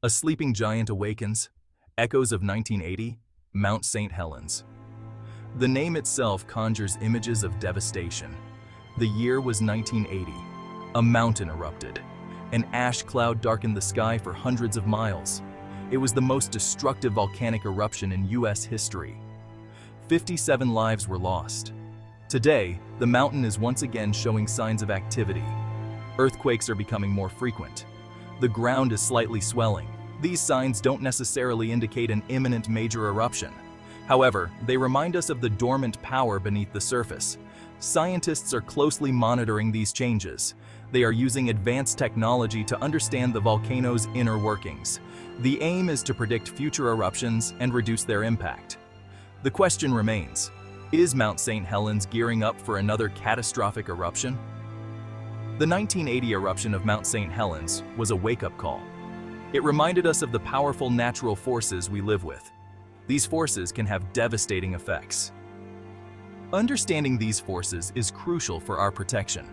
A sleeping giant awakens. Echoes of 1980, Mount St. Helens. The name itself conjures images of devastation. The year was 1980. A mountain erupted. An ash cloud darkened the sky for hundreds of miles. It was the most destructive volcanic eruption in U.S. history. 57 lives were lost. Today, the mountain is once again showing signs of activity. Earthquakes are becoming more frequent. The ground is slightly swelling. These signs don't necessarily indicate an imminent major eruption. However, they remind us of the dormant power beneath the surface. Scientists are closely monitoring these changes. They are using advanced technology to understand the volcano's inner workings. The aim is to predict future eruptions and reduce their impact. The question remains, is Mount St. Helens gearing up for another catastrophic eruption? The 1980 eruption of Mount St. Helens was a wake-up call. It reminded us of the powerful natural forces we live with. These forces can have devastating effects. Understanding these forces is crucial for our protection.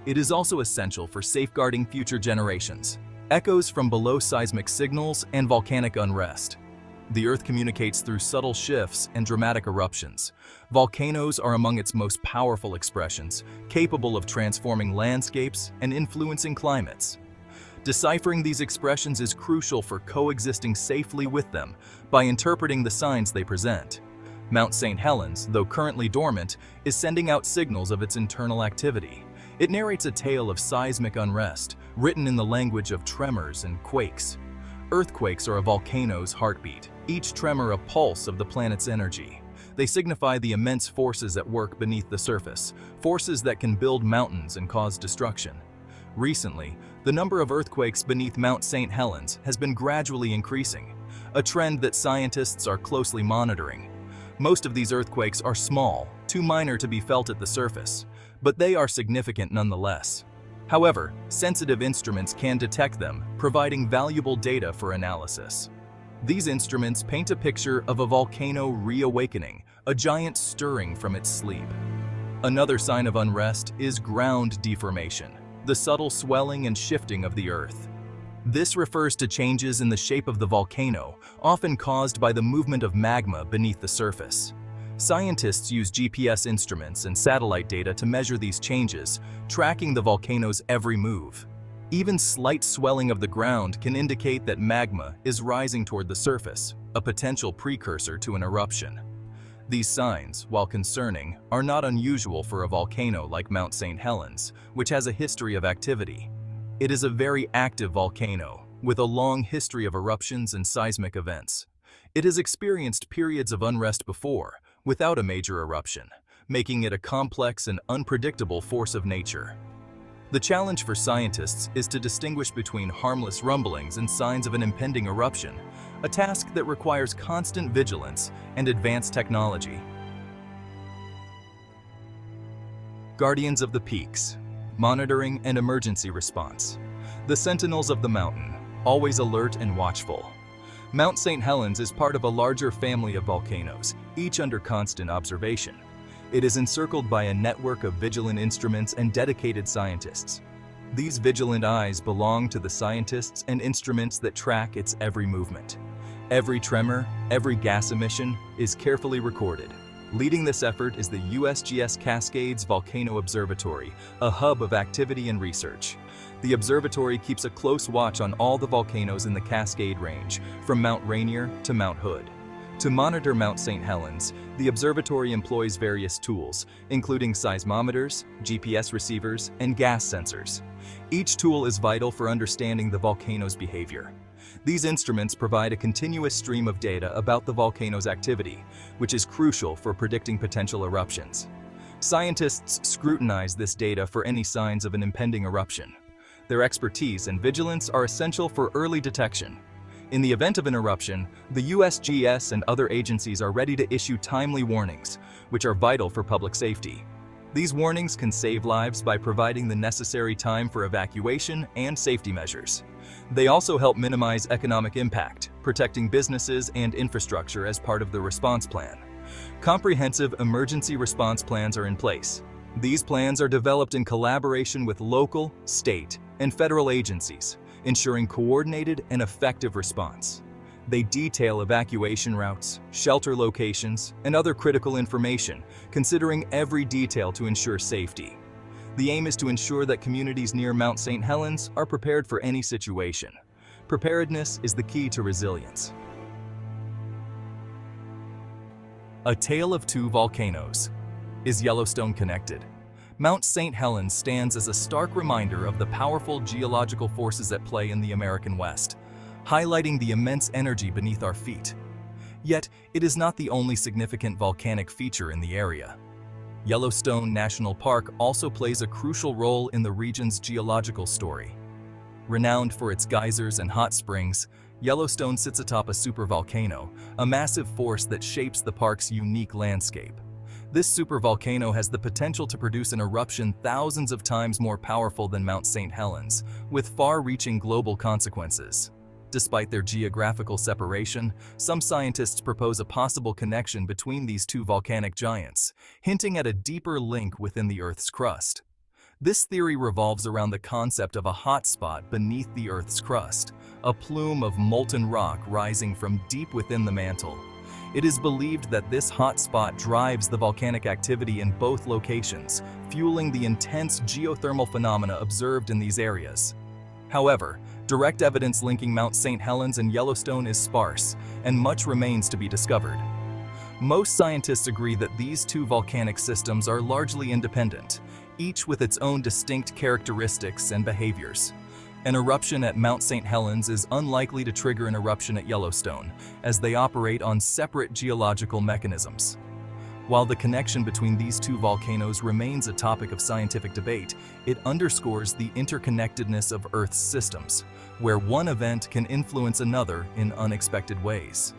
It is also essential for safeguarding future generations. Echoes from below seismic signals and volcanic unrest. The Earth communicates through subtle shifts and dramatic eruptions. Volcanoes are among its most powerful expressions, capable of transforming landscapes and influencing climates. Deciphering these expressions is crucial for coexisting safely with them by interpreting the signs they present. Mount St. Helens, though currently dormant, is sending out signals of its internal activity. It narrates a tale of seismic unrest, written in the language of tremors and quakes. Earthquakes are a volcano's heartbeat, each tremor a pulse of the planet's energy. They signify the immense forces at work beneath the surface, forces that can build mountains and cause destruction. Recently, the number of earthquakes beneath Mount St. Helens has been gradually increasing, a trend that scientists are closely monitoring. Most of these earthquakes are small, too minor to be felt at the surface, but they are significant nonetheless. However, sensitive instruments can detect them, providing valuable data for analysis. These instruments paint a picture of a volcano reawakening, a giant stirring from its sleep. Another sign of unrest is ground deformation, the subtle swelling and shifting of the Earth. This refers to changes in the shape of the volcano, often caused by the movement of magma beneath the surface. Scientists use GPS instruments and satellite data to measure these changes, tracking the volcano's every move. Even slight swelling of the ground can indicate that magma is rising toward the surface, a potential precursor to an eruption. These signs, while concerning, are not unusual for a volcano like Mount St. Helens, which has a history of activity. It is a very active volcano, with a long history of eruptions and seismic events. It has experienced periods of unrest before, without a major eruption, making it a complex and unpredictable force of nature. The challenge for scientists is to distinguish between harmless rumblings and signs of an impending eruption, a task that requires constant vigilance and advanced technology. Guardians of the Peaks, monitoring and emergency response. The sentinels of the mountain, always alert and watchful. Mount St. Helens is part of a larger family of volcanoes, each under constant observation. It is encircled by a network of vigilant instruments and dedicated scientists. These vigilant eyes belong to the scientists and instruments that track its every movement. Every tremor, every gas emission is carefully recorded. Leading this effort is the USGS Cascades Volcano Observatory, a hub of activity and research. The observatory keeps a close watch on all the volcanoes in the Cascade Range, from Mount Rainier to Mount Hood. To monitor Mount St. Helens, the observatory employs various tools, including seismometers, GPS receivers, and gas sensors. Each tool is vital for understanding the volcano's behavior. These instruments provide a continuous stream of data about the volcano's activity, which is crucial for predicting potential eruptions. Scientists scrutinize this data for any signs of an impending eruption. Their expertise and vigilance are essential for early detection. In the event of an eruption, the USGS and other agencies are ready to issue timely warnings, which are vital for public safety. These warnings can save lives by providing the necessary time for evacuation and safety measures. They also help minimize economic impact, protecting businesses and infrastructure as part of the response plan. Comprehensive emergency response plans are in place. These plans are developed in collaboration with local, state, and federal agencies, ensuring coordinated and effective response. They detail evacuation routes, shelter locations, and other critical information, considering every detail to ensure safety. The aim is to ensure that communities near Mount St. Helens are prepared for any situation. Preparedness is the key to resilience. A Tale of Two Volcanoes. Is Yellowstone connected? Mount St. Helens stands as a stark reminder of the powerful geological forces at play in the American West, highlighting the immense energy beneath our feet. Yet, it is not the only significant volcanic feature in the area. Yellowstone National Park also plays a crucial role in the region's geological story. Renowned for its geysers and hot springs, Yellowstone sits atop a supervolcano, a massive force that shapes the park's unique landscape. This supervolcano has the potential to produce an eruption thousands of times more powerful than Mount St. Helens, with far-reaching global consequences. Despite their geographical separation, some scientists propose a possible connection between these two volcanic giants, hinting at a deeper link within the Earth's crust. This theory revolves around the concept of a hot spot beneath the Earth's crust, a plume of molten rock rising from deep within the mantle. It is believed that this hot spot drives the volcanic activity in both locations, fueling the intense geothermal phenomena observed in these areas. However, direct evidence linking Mount St. Helens and Yellowstone is sparse, and much remains to be discovered. Most scientists agree that these two volcanic systems are largely independent, each with its own distinct characteristics and behaviors. An eruption at Mount St. Helens is unlikely to trigger an eruption at Yellowstone, as they operate on separate geological mechanisms. While the connection between these two volcanoes remains a topic of scientific debate, it underscores the interconnectedness of Earth's systems, where one event can influence another in unexpected ways.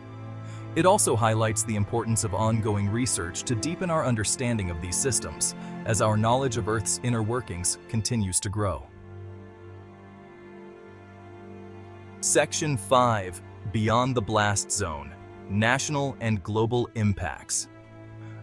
It also highlights the importance of ongoing research to deepen our understanding of these systems, as our knowledge of Earth's inner workings continues to grow. Section 5. Beyond the Blast Zone: National and Global Impacts.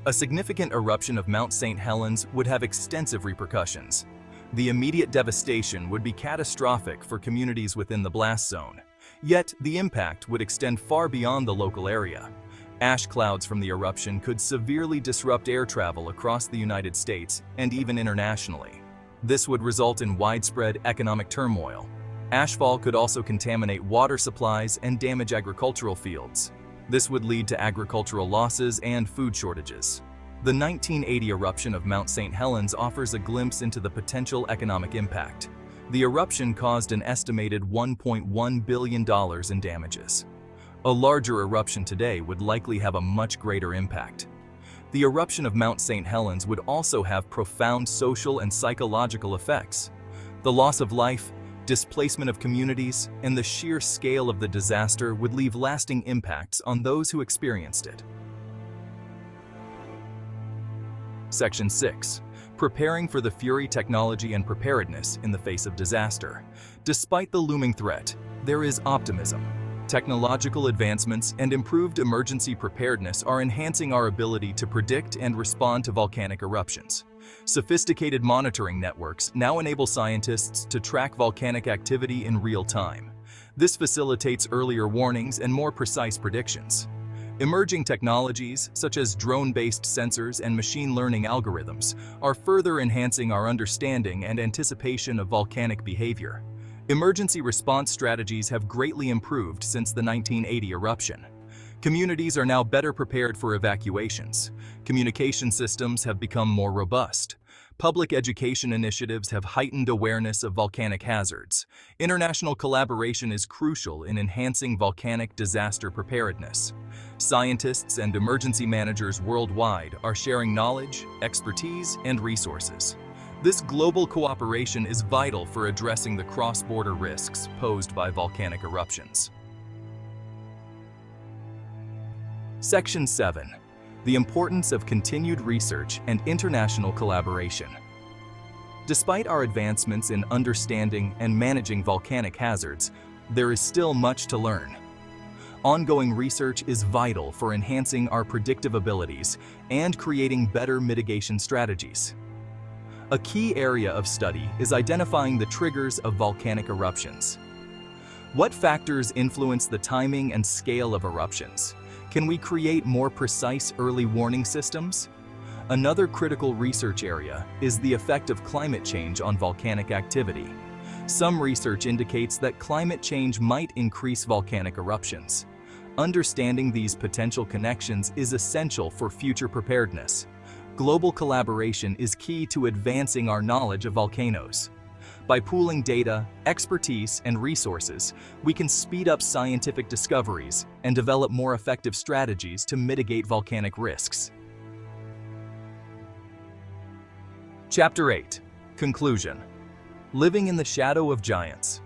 A significant eruption of Mount St. Helens would have extensive repercussions. The immediate devastation would be catastrophic for communities within the blast zone. Yet, the impact would extend far beyond the local area. Ash clouds from the eruption could severely disrupt air travel across the United States and even internationally. This would result in widespread economic turmoil. Ashfall could also contaminate water supplies and damage agricultural fields. This would lead to agricultural losses and food shortages. The 1980 eruption of Mount St. Helens offers a glimpse into the potential economic impact. The eruption caused an estimated $1.1 billion in damages. A larger eruption today would likely have a much greater impact. The eruption of Mount St. Helens would also have profound social and psychological effects. The loss of life, displacement of communities, and the sheer scale of the disaster would leave lasting impacts on those who experienced it. Section 6. Preparing for the fury, technology, and preparedness in the face of disaster. Despite the looming threat, there is optimism. Technological advancements and improved emergency preparedness are enhancing our ability to predict and respond to volcanic eruptions. Sophisticated monitoring networks now enable scientists to track volcanic activity in real time. This facilitates earlier warnings and more precise predictions. Emerging technologies, such as drone-based sensors and machine learning algorithms, are further enhancing our understanding and anticipation of volcanic behavior. Emergency response strategies have greatly improved since the 1980 eruption. Communities are now better prepared for evacuations. Communication systems have become more robust. Public education initiatives have heightened awareness of volcanic hazards. International collaboration is crucial in enhancing volcanic disaster preparedness. Scientists and emergency managers worldwide are sharing knowledge, expertise, and resources. This global cooperation is vital for addressing the cross-border risks posed by volcanic eruptions. Section 7. The importance of continued research and international collaboration. Despite our advancements in understanding and managing volcanic hazards, there is still much to learn. Ongoing research is vital for enhancing our predictive abilities and creating better mitigation strategies. A key area of study is identifying the triggers of volcanic eruptions. What factors influence the timing and scale of eruptions? Can we create more precise early warning systems? Another critical research area is the effect of climate change on volcanic activity. Some research indicates that climate change might increase volcanic eruptions. Understanding these potential connections is essential for future preparedness. Global collaboration is key to advancing our knowledge of volcanoes. By pooling data, expertise, and resources, we can speed up scientific discoveries and develop more effective strategies to mitigate volcanic risks. Chapter 8. Conclusion. Living in the shadow of giants.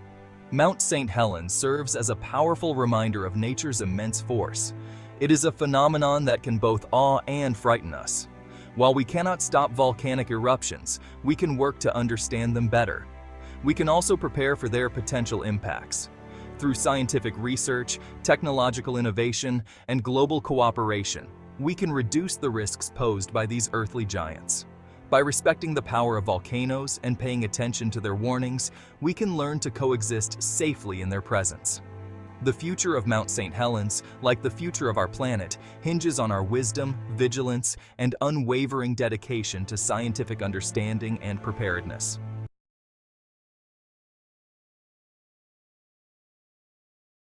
Mount St. Helens serves as a powerful reminder of nature's immense force. It is a phenomenon that can both awe and frighten us. While we cannot stop volcanic eruptions, we can work to understand them better. We can also prepare for their potential impacts. Through scientific research, technological innovation, and global cooperation, we can reduce the risks posed by these earthly giants. By respecting the power of volcanoes and paying attention to their warnings, we can learn to coexist safely in their presence. The future of Mount St. Helens, like the future of our planet, hinges on our wisdom, vigilance, and unwavering dedication to scientific understanding and preparedness.